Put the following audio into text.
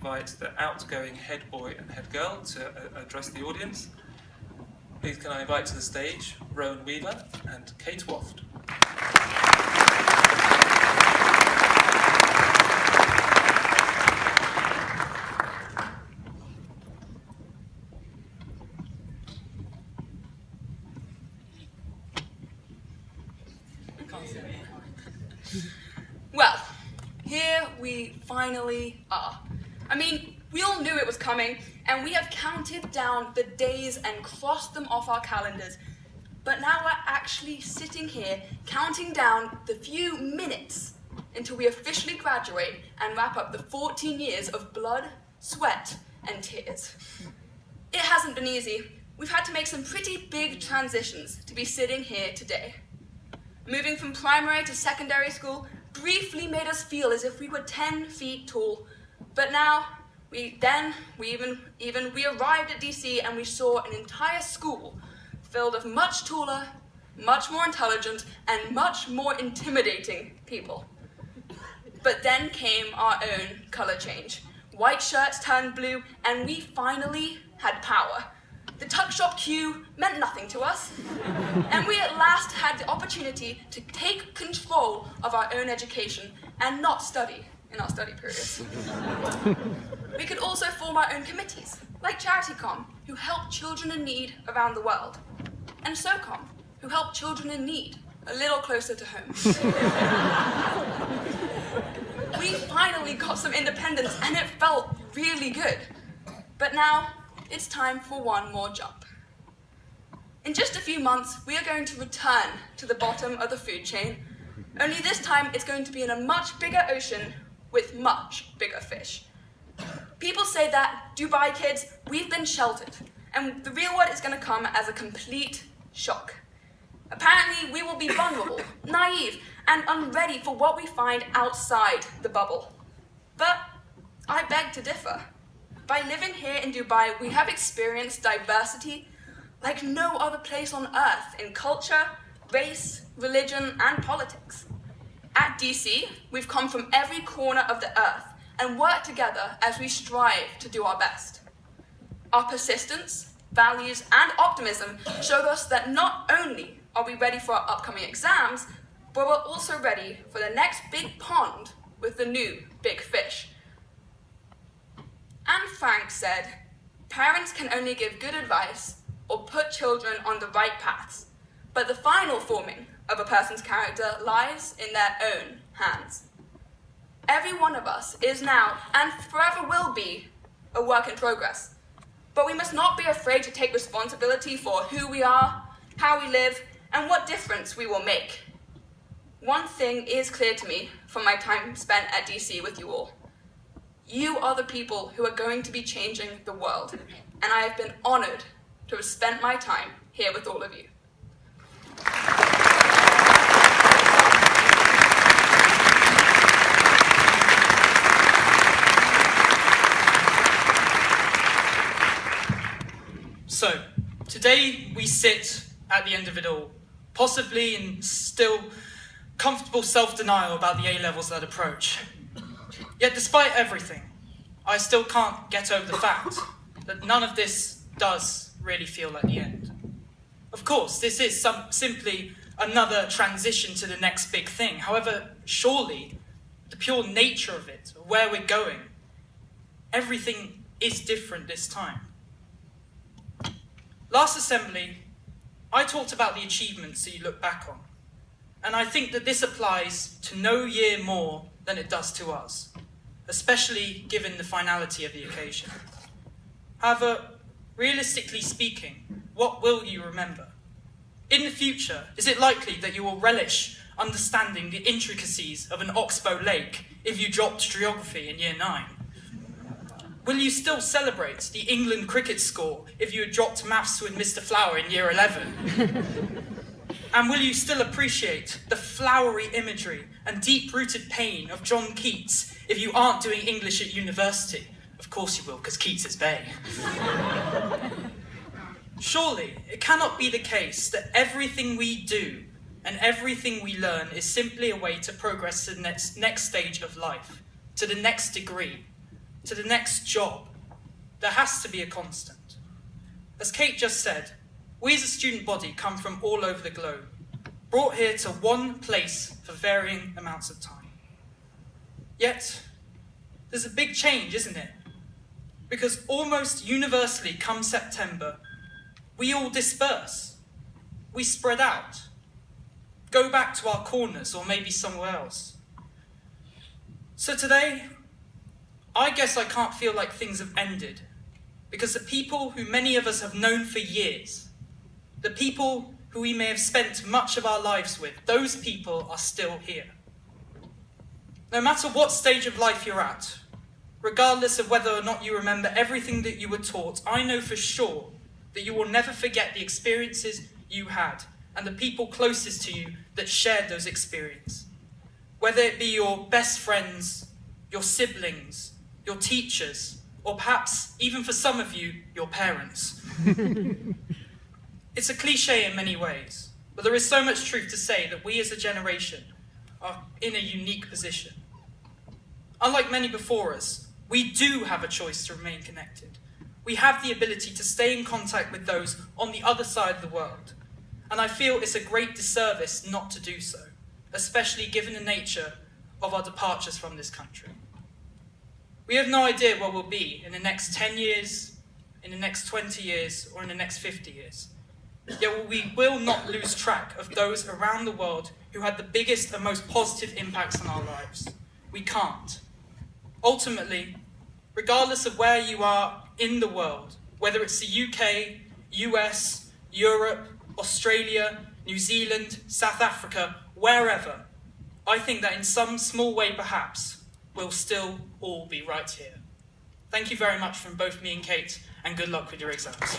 invite the outgoing head boy and head girl to address the audience. Please can I invite to the stage Rowan Weaver and Kate Waft. Well, here we finally are. I mean, we all knew it was coming, and we have counted down the days and crossed them off our calendars. But now we're actually sitting here counting down the few minutes until we officially graduate and wrap up the 14 years of blood, sweat, and tears. It hasn't been easy. We've had to make some pretty big transitions to be sitting here today. Moving from primary to secondary school briefly made us feel as if we were 10 feet tall. But now, we arrived at DC and we saw an entire school filled of much taller, much more intelligent, and much more intimidating people. But then came our own color change. White shirts turned blue, and we finally had power. The tuck shop queue meant nothing to us, and we at last had the opportunity to take control of our own education and not study in our study periods. We could also form our own committees, like CharityCom, who help children in need around the world, and SOCOM, who help children in need a little closer to home. We finally got some independence, and it felt really good. But now, it's time for one more jump. In just a few months, we are going to return to the bottom of the food chain, only this time it's going to be in a much bigger ocean with much bigger fish. People say that, Dubai kids, we've been sheltered, and the real world is going to come as a complete shock. Apparently, we will be vulnerable, naive, and unready for what we find outside the bubble. But I beg to differ. By living here in Dubai, we have experienced diversity like no other place on earth in culture, race, religion, and politics. At DC, we've come from every corner of the earth and work together as we strive to do our best. Our persistence, values, and optimism showed us that not only are we ready for our upcoming exams, but we're also ready for the next big pond with the new big fish. Anne Frank said, "Parents can only give good advice or put children on the right paths, but the final forming of a person's character lies in their own hands." Every one of us is now, and forever will be, a work in progress. But we must not be afraid to take responsibility for who we are, how we live, and what difference we will make. One thing is clear to me from my time spent at DC with you all. You are the people who are going to be changing the world, and I have been honored to have spent my time here with all of you. So, today we sit at the end of it all, possibly in still comfortable self-denial about the A-levels that approach. Yet despite everything, I still can't get over the fact that none of this does really feel like the end. Of course, this is simply another transition to the next big thing. However, surely, the pure nature of it, where we're going, everything is different this time. Last assembly, I talked about the achievements that you look back on, and I think that this applies to no year more than it does to us, especially given the finality of the occasion. However, realistically speaking, what will you remember? In the future, is it likely that you will relish understanding the intricacies of an oxbow lake if you dropped geography in year 9? Will you still celebrate the England cricket score if you had dropped maths with Mr. Flower in year 11? And will you still appreciate the flowery imagery and deep-rooted pain of John Keats if you aren't doing English at university? Of course you will, because Keats is Bay. Surely, it cannot be the case that everything we do and everything we learn is simply a way to progress to the next stage of life, to the next degree, to the next job, there has to be a constant. As Kate just said, we as a student body come from all over the globe, brought here to one place for varying amounts of time. Yet, there's a big change, isn't it? Because almost universally come September, we all disperse. We spread out. Go back to our corners or maybe somewhere else. So today, I guess I can't feel like things have ended, because the people who many of us have known for years, the people who we may have spent much of our lives with, those people are still here. No matter what stage of life you're at, regardless of whether or not you remember everything that you were taught, I know for sure that you will never forget the experiences you had and the people closest to you that shared those experiences. Whether it be your best friends, your siblings, your teachers, or perhaps, even for some of you, your parents. It's a cliche in many ways, but there is so much truth to say that we as a generation are in a unique position. Unlike many before us, we do have a choice to remain connected. We have the ability to stay in contact with those on the other side of the world, and I feel it's a great disservice not to do so, especially given the nature of our departures from this country. We have no idea where we'll be in the next 10 years, in the next 20 years, or in the next 50 years. Yet we will not lose track of those around the world who had the biggest and most positive impacts on our lives. We can't. Ultimately, regardless of where you are in the world, whether it's the UK, US, Europe, Australia, New Zealand, South Africa, wherever, I think that in some small way perhaps, we'll still all be right here. Thank you very much from both me and Kate, and good luck with your exams.